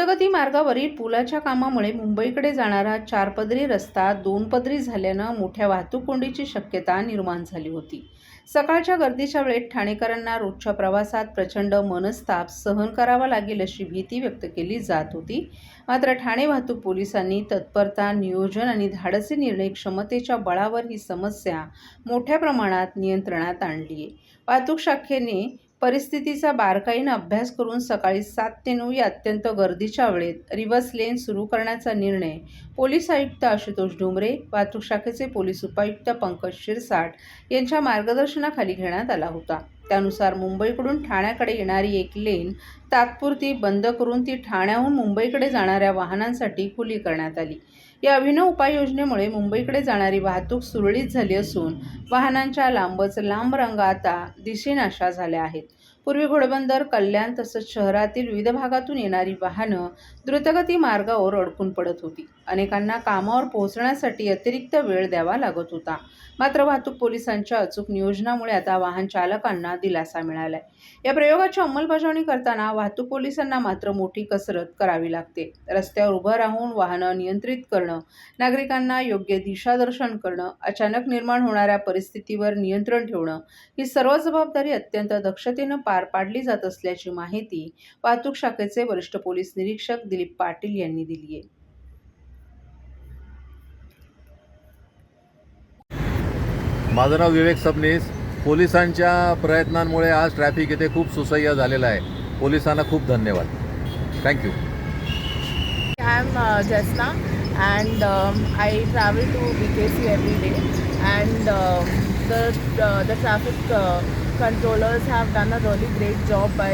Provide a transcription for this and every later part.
द्रुतगती मार्गावरील पुलाच्या कामामुळे मुंबईकडे जाणारा 4 पदरी रस्ता 2 पदरी झाल्यानं मोठ्या वाहतूक कोंडीची शक्यता निर्माण झाली होती. सकाळच्या गर्दीच्या वेळेत ठाणेकरांना रोजच्या प्रवासात प्रचंड मनस्ताप सहन करावा लागेल अशी भीती व्यक्त केली जात होती. मात्र ठाणे वाहतूक पोलिसांनी तत्परता, नियोजन आणि धाडसी निर्णय क्षमतेच्या बळावर ही समस्या मोठ्या प्रमाणात नियंत्रणात आणली आहे. वाहतूक शाखेने परिस्थितीचा बारकाईनं अभ्यास करून सकाळी 7 ते 9 या अत्यंत गर्दीच्या वेळेत रिव्हर्स लेन सुरू करण्याचा निर्णय पोलीस आयुक्त आशुतोष डोंबरे, वाहतूक शाखेचे पोलीस उपायुक्त पंकज शिरसाट यांच्या मार्गदर्शनाखाली घेण्यात आला होता. त्यानुसार मुंबईकडून ठाण्याकडे येणारी एक लेन तात्पुरती बंद करून ती ठाण्याहून मुंबईकडे जाणाऱ्या वाहनांसाठी खुली करण्यात आली. या अभिनव उपाययोजनेमुळे मुंबईकडे जाणारी वाहतूक सुरळीत झाली असून वाहनांच्या लांबच लांब रांगा आता दिसेनाशा झाल्या आहेत. पूर्वी घोडबंदर, कल्याण तसंच शहरातील विविध भागातून येणारी वाहनं द्रुतगती मार्गावर अडकून पडत होती. अनेकांना कामावर पोहोचण्यासाठी अतिरिक्त वेळ द्यावा लागत होता. मात्र वाहतूक पोलिसांच्या अचूक नियोजनामुळे आता वाहन चालकांना दिलासा मिळालाय. या प्रयोगाची अंमलबजावणी करताना वाहतूक पोलिसांना मात्र मोठी कसरत करावी लागते. रस्त्यावर उभं राहून वाहनं नियंत्रित करणं, नागरिकांना योग्य दिशादर्शन करणं, अचानक निर्माण होणाऱ्या परिस्थितीवर नियंत्रण ठेवणं ही सर्व जबाबदारी अत्यंत दक्षतेनं पार पाडली जात असल्याची माहिती वाहतूक शाखेचे वरिष्ठ पोलीस निरीक्षक दिलीप पाटील यांनी दिली आहे. माझं नाव विवेक सबनीस. पोलिसांच्या प्रयत्नांमुळे आज ट्रॅफिक इथे खूप सुसह्य झालेला आहे. पोलिसांना खूप धन्यवाद. Thank you. I am Jasna and I travel to BKC every day, and the traffic controllers have done a really great job by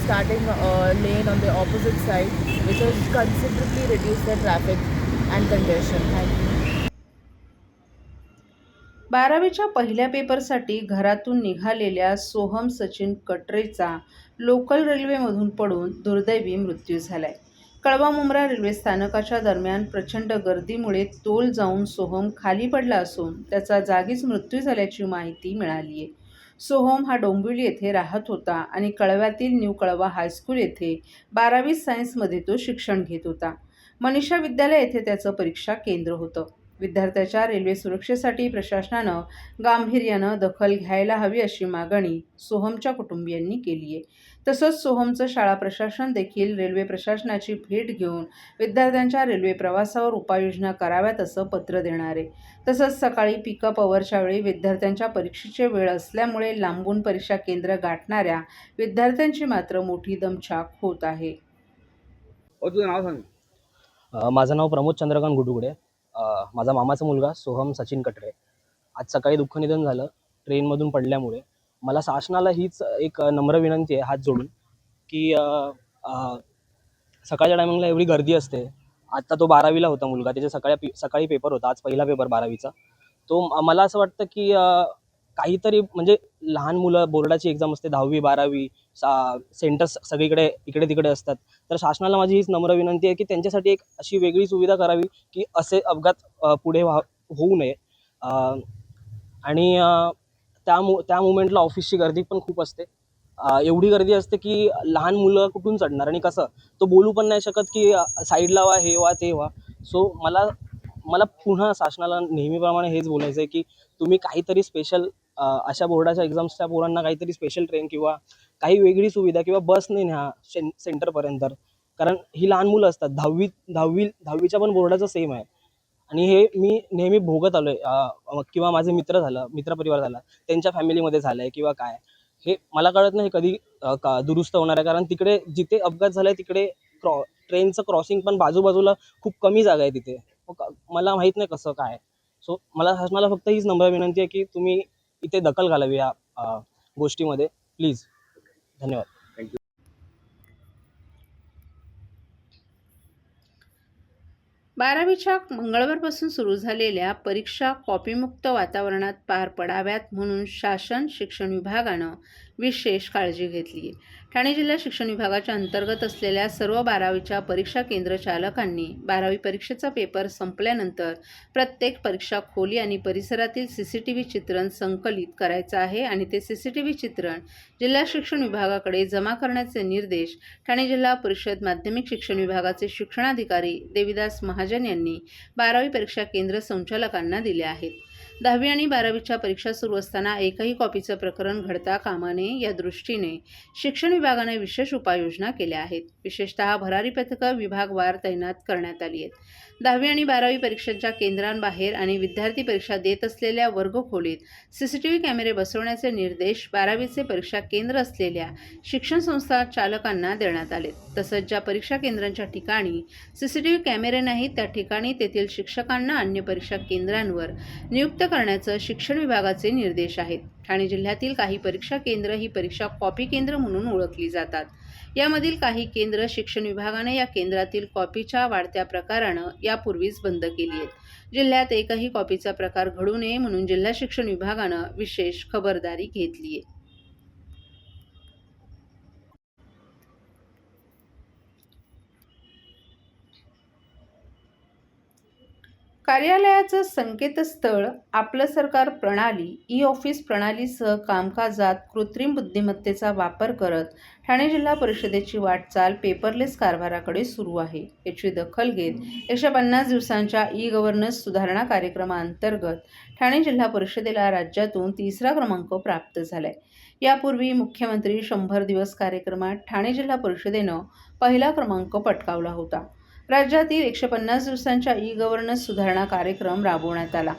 starting a lane on the opposite side, which has considerably reduced the traffic and congestion. Thank you. 12वीच्या पहिल्या पेपरसाठी घरातून निघालेल्या Soham Sachin कटरेचा local रेल्वेमधून पडून दुर्दैवी मृत्यू झालाय. कळवा-मुंब्रा railway स्थानकाच्या दरम्यान प्रचंड गर्दीमुळे तोल जाऊन सोहम खाली पडला असून त्याचा जागीच मृत्यू झाल्याची माहिती मिळाली आहे. सोहम हा डोंबिवली येथे राहत होता आणि कळव्यातील न्यू कळवा हायस्कूल येथे 12वी सायन्समध्ये तो शिक्षण घेत होता. मनीषा विद्यालय येथे त्याचं परीक्षा केंद्र होतं. विद्यार्थ्याच्या रेल्वे सुरक्षेसाठी प्रशासनानं गांभीर्यानं दखल घ्यायला हवी अशी मागणी सोहमच्या कुटुंबियांनी केली आहे. तसंच सोहमचं शाळा प्रशासन देखील रेल्वे प्रशासनाची भेट घेऊन विद्यार्थ्यांच्या रेल्वे प्रवासावर उपाययोजना कराव्यात असं पत्र देणार आहे. तसंच सकाळी पिकअप अवरच्या वेळी विद्यार्थ्यांच्या परीक्षेची वेळ असल्यामुळे लांबून परीक्षा केंद्र गाठणाऱ्या विद्यार्थ्यांची मात्र मोठी दमछाक होत आहे. तुझं नाव सांग. माझं नाव प्रमोद चंद्रकांत गुडुगुडे. माझा मामाचा मुलगा सोहम सचिन कटरे आज सकाळी दुःखनिधन झालं ट्रेनमधून पडल्यामुळे. मला शासनाला हीच एक नम्र विनंती आहे हात जोडून की सकाळच्या टायमिंगला एवढी गर्दी असते. आत्ता तो 12वीला होता मुलगा, त्याच्या सकाळी पेपर होता, आज पहिला पेपर 12वीचा. तो मला असं वाटतं की काहीतरी म्हणजे लहान मुलं बोर्डाची एक्झाम असते 10वी 12वी सेंटर्स सगळीकडे इकडे तिकडे असतात. तर शासनाला माझी हीच नम्र विनंती आहे की त्यांच्यासाठी एक अशी वेगळी सुविधा करावी की असे अपघात पुढे होऊ नये. आणि त्या मुमेंटला ऑफिसची गर्दी पण खूप असते. एवढी गर्दी असते की लहान मुलं कुठून चढणार आणि कसं, तो बोलू पण नाही शकत की साईडला व्हा, हे व्हा ते व्हा. सो मला पुन्हा शासनाला नेहमीप्रमाणे हेच बोलायचं आहे की तुम्ही काहीतरी स्पेशल अशा बोर्डाच्या एक्झाम्सच्या पोरांना काहीतरी स्पेशल ट्रेन किंवा काही वेगळी सुविधा किंवा बसने न्या सेंटरपर्यंत. कारण ही लहान मुलं असतात, 10वीच्या पण बोर्डाचं सेम आहे. आणि हे मी नेहमी भोगत आलो आहे किंवा माझे मित्रपरिवार झाला, त्यांच्या फॅमिलीमध्ये झालं आहे किंवा काय, हे मला कळत नाही कधी दुरुस्त होणार आहे. कारण तिकडे जिथे अपघात झाला आहे तिकडे ट्रेनचं क्रॉसिंग पण बाजूबाजूला खूप कमी जागा आहे तिथे. मला माहीत नाही कसं काय. सो मला शासनाला फक्त हीच नम्र विनंती आहे की तुम्ही इथे दखल घालावी या गोष्टीमध्ये प्लीज. धन्यवाद. 12वीच्या मंगळवारपासून सुरू झालेल्या परीक्षा कॉपीमुक्त वातावरणात पार पडाव्यात म्हणून शासन शिक्षण विभागानं विशेष काळजी घेतली आहे। ठाणे जिल्हा शिक्षण विभागाच्या अंतर्गत असलेल्या सर्व 12वीच्या परीक्षा केंद्र चालकांनी 12वी परीक्षेचा पेपर संपल्यानंतर प्रत्येक परीक्षा खोली आणि परिसरातील CCTV चित्रण संकलित करायचं आहे आणि ते CCTV चित्रण जिल्हा शिक्षण विभागाकडे जमा करण्याचे निर्देश ठाणे जिल्हा परिषद माध्यमिक शिक्षण विभागाचे शिक्षणाधिकारी देविदास महाजन यांनी 12वी परीक्षा केंद्र संचालकांना दिले आहेत। 10वी आणि 12वीच्या परीक्षा सुरू असताना एकही कॉपीचं प्रकरण घडता कामा नये या दृष्टीने शिक्षण विभागाने विशेष उपाययोजना केल्या आहेत। विशेषतः भरारी पथकं विभागवार तैनात करण्यात आली आहेत। 10वी आणि 12वी परीक्षांच्या केंद्रांबाहेर आणि विद्यार्थी परीक्षा देत असलेल्या वर्गखोलीत CCTV कॅमेरे बसवण्याचे निर्देश 12वीचे परीक्षा केंद्र असलेल्या शिक्षण संस्था चालकांना देण्यात आले। तसंच ज्या परीक्षा केंद्रांच्या ठिकाणी CCTV कॅमेरे नाहीत त्या ठिकाणी तेथील शिक्षकांना अन्य परीक्षा केंद्रांवर नियुक्त करण्याचं शिक्षण विभागाचे निर्देश आहेत। ठाणे जिल्ह्यातील काही परीक्षा केंद्र ही परीक्षा कॉपी केंद्र म्हणून ओळखली जातात। यामधील काही केंद्र शिक्षण विभागाने या केंद्रातील कॉपीच्या वाढत्या प्रकारानं यापूर्वीच बंद केली आहेत। जिल्ह्यात एकही कॉपीचा प्रकार घडू नये म्हणून जिल्हा शिक्षण विभागानं विशेष खबरदारी घेतली आहे। कार्यालयाचं संकेतस्थळ आपलं सरकार प्रणाली ई-ऑफिस प्रणालीसह कामकाजात कृत्रिम बुद्धिमत्तेचा वापर करत ठाणे जिल्हा परिषदेची वाटचाल पेपरलेस कारभाराकडे सुरू आहे। याची दखल घेत 150 दिवसांच्या ई-गव्हर्नन्स सुधारणा कार्यक्रमाअंतर्गत ठाणे जिल्हा परिषदेला राज्यातून 3रा क्रमांक प्राप्त झालाय। यापूर्वी मुख्यमंत्री 100 दिवस कार्यक्रमात ठाणे जिल्हा परिषदेनं पहिला क्रमांक पटकावला होता। राज्यातील 150 दिवसांच्या ई-गव्हर्नन्स सुधारणा कार्यक्रम राबवण्यात आला।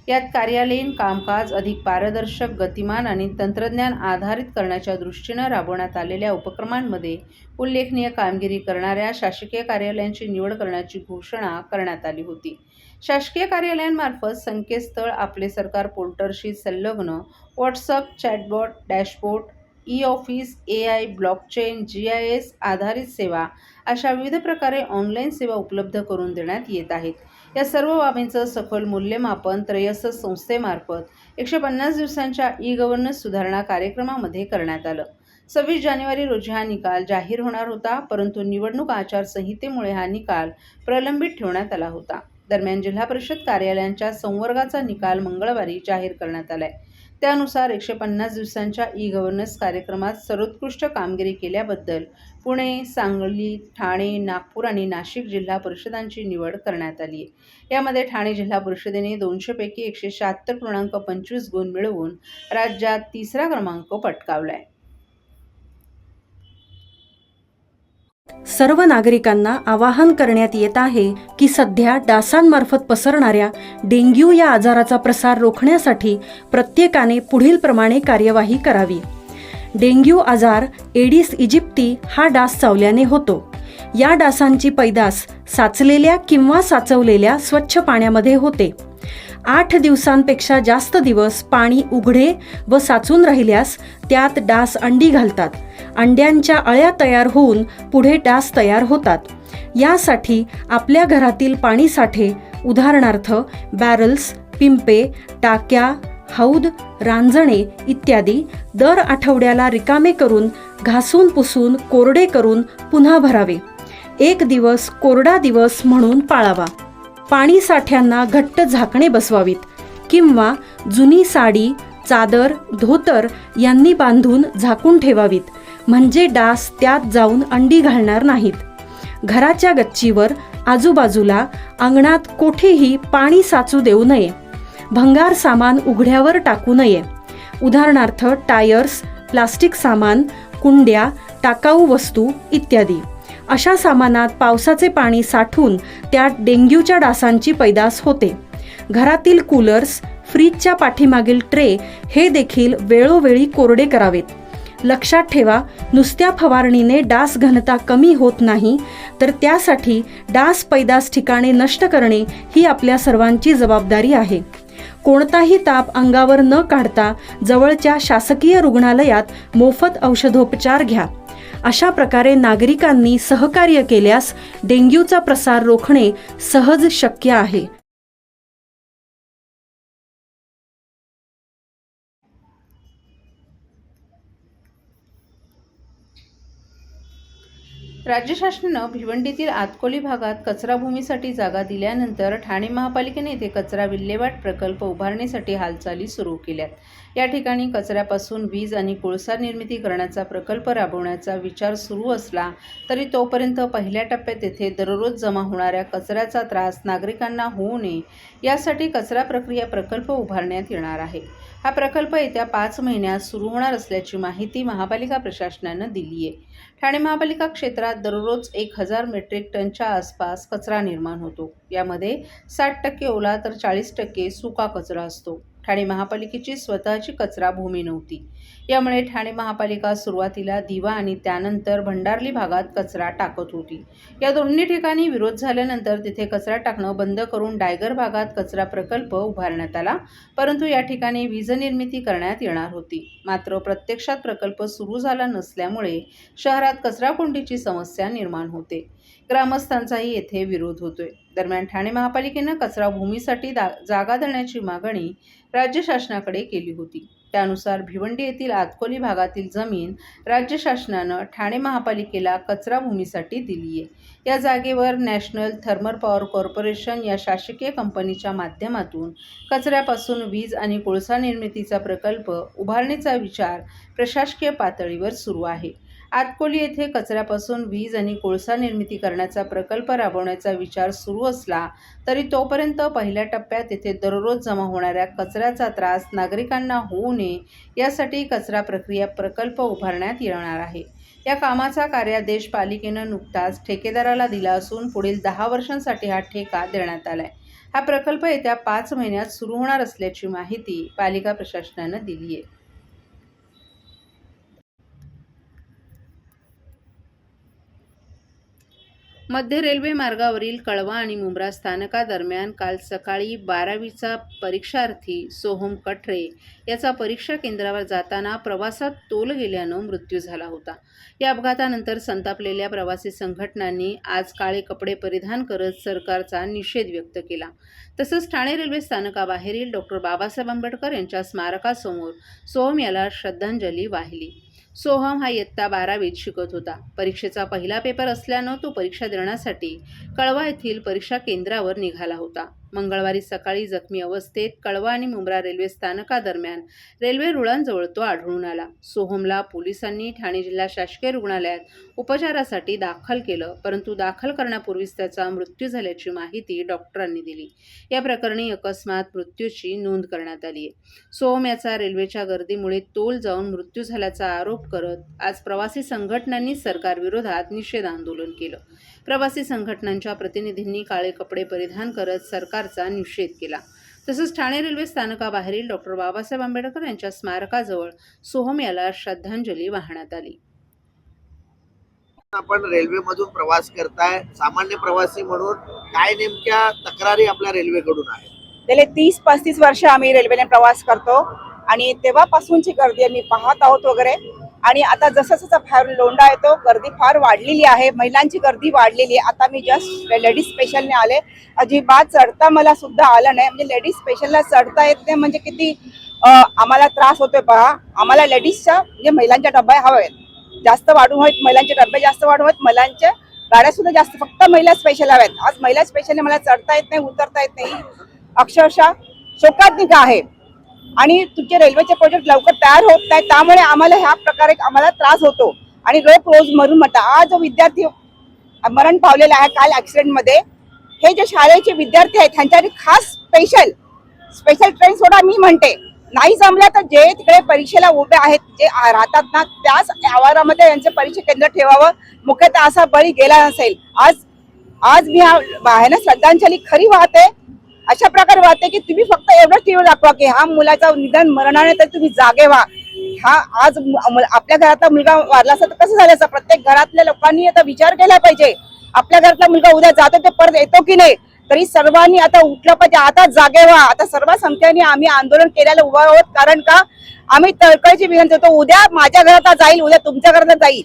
यात कार्यालयीन कामकाज अधिक पारदर्शक, गतिमान आणि तंत्रज्ञान आधारित करण्याच्या दृष्टीनं राबवण्यात आलेल्या उपक्रमांमध्ये उल्लेखनीय कामगिरी करणाऱ्या शासकीय कार्यालयांची निवड करण्याची घोषणा करण्यात आली होती। शासकीय कार्यालयांमार्फत संकेतस्थळ, आपले सरकार पोर्टलशी संलग्न WhatsApp, chatbot, dashboard, e-office, AI, blockchain, GIS आधारित सेवा अशा विविध प्रकारे ऑनलाईन सेवा उपलब्ध करून देण्यात येत आहेत। या सर्व बाबींचं सखोल मूल्यमापन त्रयस्थ संस्थेमार्फत 150 दिवसांच्या ई-गव्हर्नन्स सुधारणा कार्यक्रमामध्ये करण्यात आलं। 26 जानेवारी रोजी हा निकाल जाहीर होणार होता, परंतु निवडणूक आचारसंहितेमुळे हा निकाल प्रलंबित ठेवण्यात आला होता। दरम्यान जिल्हा परिषद कार्यालयांच्या संवर्गाचा निकाल मंगळवारी जाहीर करण्यात आलाय। त्यानुसार 150 दिवसांच्या ई-गव्हर्नन्स कार्यक्रमात सर्वोत्कृष्ट कामगिरी केल्याबद्दल पुणे, सांगली, ठाणे, नागपूर आणि नाशिक जिल्हा परिषदांची निवड करण्यात आली आहे। यामध्ये ठाणे जिल्हा परिषदेने 200 पैकी 176.25 गुण मिळवून राज्यात 3रा क्रमांक पटकावलाय। सर्व नागरिकांना आवाहन करण्यात येत आहे की सध्या डासांमार्फत पसरणाऱ्या डेंग्यू या आजाराचा प्रसार रोखण्यासाठी प्रत्येकाने पुढीलप्रमाणे कार्यवाही करावी। डेंग्यू आजार एडिस इजिप्ती हा डास चावल्याने होतो। या डासांची पैदास साचलेल्या किंवा साचवलेल्या स्वच्छ पाण्यामध्ये होते। 8 दिवसांपेक्षा जास्त दिवस पाणी उघडे व साचून राहिल्यास त्यात डास अंडी घालतात। अंड्यांच्या अळ्या तयार होऊन पुढे डास तयार होतात। यासाठी आपल्या घरातील पाणीसाठे उदाहरणार्थ बॅरल्स, पिंपे, टाक्या, हौद, रांजणे इत्यादी दर आठवड्याला रिकामे करून घासून पुसून कोरडे करून पुन्हा भरावे। 1 दिवस कोरडा दिवस म्हणून पाळावा। पाणी साठ्यांना घट्ट झाकणे बसवावीत किंवा जुनी साडी, चादर, धोतर यांनी बांधून झाकून ठेवावीत, म्हणजे डास त्यात जाऊन अंडी घालणार नाहीत। घराच्या गच्चीवर, आजूबाजूला, अंगणात कोठेही पाणी साचू देऊ नये। भंगार सामान उघड्यावर टाकू नये, उदाहरणार्थ टायर्स, प्लास्टिक सामान, कुंड्या, टाकाऊ वस्तू इत्यादी। अशा सामानात पावसाचे पाणी साठून त्यात डेंग्यूच्या डासांची पैदास होते। घरातील कूलर्स, फ्रीजच्या पाठीमागील ट्रे हे देखील वेळोवेळी कोरडे करावेत। लक्षात ठेवा, नुसत्या फवारणीने डास घनता कमी होत नाही, तर त्यासाठी डास पैदास ठिकाणे नष्ट करणे ही आपल्या सर्वांची जबाबदारी आहे। कोणताही ताप अंगावर न काढता जवळच्या शासकीय रुग्णालयात मोफत औषधोपचार घ्या। अशा प्रकारे नागरिकांनी सहकार्य केल्यास डेंग्यूचा प्रसार रोखणे सहज शक्य आहे। राज्य शासनानं भिवंडीतील आतकोली भागात कचराभूमीसाठी जागा दिल्यानंतर ठाणे महापालिकेने येथे कचरा विल्हेवाट प्रकल्प उभारण्यासाठी हालचाली सुरू केल्यात. या ठिकाणी कचऱ्यापासून वीज आणि कोळसा निर्मिती करण्याचा प्रकल्प राबवण्याचा विचार सुरू असला तरी तोपर्यंत पहिल्या टप्प्यात येथे दररोज जमा होणाऱ्या कचऱ्याचा त्रास नागरिकांना होऊ नये यासाठी कचरा प्रक्रिया प्रकल्प उभारण्यात येणार आहे. हा प्रकल्प येत्या 5 महिन्यात सुरू होणार असल्याची माहिती महापालिका प्रशासनानं दिली आहे. ठाणे महापालिका क्षेत्रात दररोज 1000 मेट्रिक टनच्या आसपास कचरा निर्माण होतो. यामध्ये 60% ओला तर 40% सुका कचरा असतो. ठाणे महापालिकेची स्वतःची कचरा भूमी नव्हती. यामुळे ठाणे महापालिका सुरुवातीला दिवा आणि त्यानंतर भंडारली भागात कचरा टाकत होती. या दोन्ही ठिकाणी विरोध झाल्यानंतर तिथे कचरा टाकणं बंद करून डायगर भागात कचरा प्रकल्प उभारण्यात आला. परंतु या ठिकाणी वीज निर्मिती करण्यात येणार होती. मात्र प्रत्यक्षात प्रकल्प सुरू झाला नसल्यामुळे शहरात कचराकोंडीची समस्या निर्माण होते. ग्रामस्थांचाही येथे विरोध होतोय. दरम्यान ठाणे महापालिकेनं कचरा भूमीसाठी जागा देण्याची मागणी राज्य शासनाकडे केली होती. त्यानुसार भिवंडी येथील आतकोली भागातील जमीन राज्य शासनानं ठाणे महापालिकेला कचरा भूमीसाठी दिली आहे. या जागेवर नॅशनल थर्मल पॉवर कॉर्पोरेशन या शासकीय कंपनीच्या माध्यमातून कचऱ्यापासून वीज आणि कोळसा निर्मितीचा प्रकल्प उभारण्याचा विचार प्रशासकीय पातळीवर सुरू आहे. आतकोली येथे कचऱ्यापासून वीज आणि कोळसा निर्मिती करण्याचा प्रकल्प राबवण्याचा विचार सुरू असला तरी तोपर्यंत पहिल्या टप्प्यात येथे दररोज जमा होणाऱ्या कचऱ्याचा त्रास नागरिकांना होऊ नये यासाठी कचरा प्रक्रिया प्रकल्प उभारण्यात येणार आहे. या कामाचा कार्यादेश पालिकेनं नुकताच ठेकेदाराला दिला असून पुढील 10 वर्षांसाठी हा ठेका देण्यात आलाय. हा प्रकल्प येत्या 5 महिन्यात सुरू होणार असल्याची माहिती पालिका प्रशासनानं दिली आहे. मध्य रेल्वे मार्गावरील कळवा आणि मुंब्रा स्थानकादरम्यान काल सकाळी 12वीचा परीक्षार्थी सोहम कठरे याचा परीक्षा केंद्रावर जाताना प्रवासात तोल गेल्यानं मृत्यू झाला होता. या अपघातानंतर संतापलेल्या प्रवासी संघटनांनी आज काळे कपडे परिधान करत सरकारचा निषेध व्यक्त केला. तसंच ठाणे रेल्वे स्थानकाबाहेरील डॉक्टर बाबासाहेब आंबेडकर यांच्या स्मारकासमोर सोहम याला श्रद्धांजली वाहिली. सोहम हा इयत्ता 12वीत शिकत होता. परीक्षेचा पहिला पेपर असल्यानं तो परीक्षा देण्यासाठी कळवा येथील परीक्षा केंद्रावर निघाला होता. मंगळवारी सकाळी जखमी अवस्थेत कळवा आणि मुंब्रा रेल्वे स्थानकादरम्यान रेल्वे रुळांजवळ तो आढळून आला. सोहमला पोलिसांनी ठाणे जिल्हा शासकीय रुग्णालयात उपचारासाठी दाखल केलं, परंतु दाखल करण्यापूर्वीच त्याचा मृत्यू झाल्याची माहिती डॉक्टरांनी दिली. या प्रकरणी अकस्मात मृत्यूची नोंद करण्यात आली आहे. सोहम याचा रेल्वेच्या गर्दीमुळे तोल जाऊन मृत्यू झाल्याचा आरोप करत आज प्रवासी संघटनांनी सरकारविरोधात निषेध आंदोलन केलं. प्रवासी संघटनांच्या प्रतिनिधींनी काळे कपडे परिधान करत सरकारचा निषेध केला. तसंच ठाणे रेल्वे स्थानकाबाहेरील डॉक्टर बाबासाहेब आंबेडकर यांच्या स्मारकाजवळ सोहम याला श्रद्धांजली वाहण्यात आली. आपण रेल्वेमधून प्रवास करताय, सामान्य प्रवासी म्हणून काय नेमक्या तक्रारी आपल्या रेल्वेकडून आहे? गेले 30-35 वर्ष आम्ही रेल्वेने प्रवास करतो आणि तेव्हापासूनची गर्दी आम्ही पाहत आहोत वगैरे. आणि आता जसं जसं फार लोंढा येतो गर्दी फार वाढलेली आहे. महिलांची गर्दी वाढलेली आहे. आता मी जस्ट लेडीज स्पेशलने आले, अजिबात चढता मला सुद्धा आलं नाही. म्हणजे लेडीज स्पेशलला चढता येत नाही म्हणजे किती आम्हाला त्रास होतोय पहा. आम्हाला लेडीजच्या म्हणजे महिलांच्या डब्या हव्यात, जास्त वाढू हवेत, महिलांचे डबे जास्त वाढू हवेत, महिलांच्या गाड्या सुद्धा जास्त, फक्त महिला स्पेशल हव्यात. आज महिला स्पेशलने मला चढता येत नाही, उतरता येत नाही, अक्षरशः शोकांतिका आहे. आणि तुमचे रेल्वेचे प्रोजेक्ट लवकर तयार होत नाही, त्यामुळे आम्हाला ह्या प्रकारे आम्हाला त्रास होतो आणि रोज मरून म्हणतात. आज जो विद्यार्थी मरण पावलेला आहे काल ऍक्सिडेंटमध्ये, हे जे शाळेचे विद्यार्थी आहेत त्यांच्यासाठी खास स्पेशल ट्रेन सोडा मी म्हणते. नाही जमलं तर जे तिकडे परीक्षेला उभे आहेत जे राहतात ना, त्याच आवारामध्ये यांचं परीक्षा केंद्र ठेवावं. मुख्यतः असा बळी गेला नसेल. आज मी आहे ना श्रद्धांजली खरी वाहते, अशा प्रकारे वाटते की तुम्ही फक्त एवढंच टीव्ही दाखवा की हा मुलाचं निधन मरणाने तर तुम्ही जागे व्हा. हा आज आपल्या घरातला मुलगा वारला असता तर कसं झालं असं? प्रत्येक घरातल्या लोकांनी आता विचार केला पाहिजे. आपल्या घरातला मुलगा उद्या जातो ते परत येतो की नाही, तरी सर्वांनी आता उठलं पाहिजे. आता जागे व्हा. आता सर्व संख्येने आम्ही आंदोलन केलेलं उभं आहोत. कारण का आम्ही तळकळीची विनंती होतो, उद्या माझ्या घरात जाईल, उद्या तुमच्या घरात जाईल.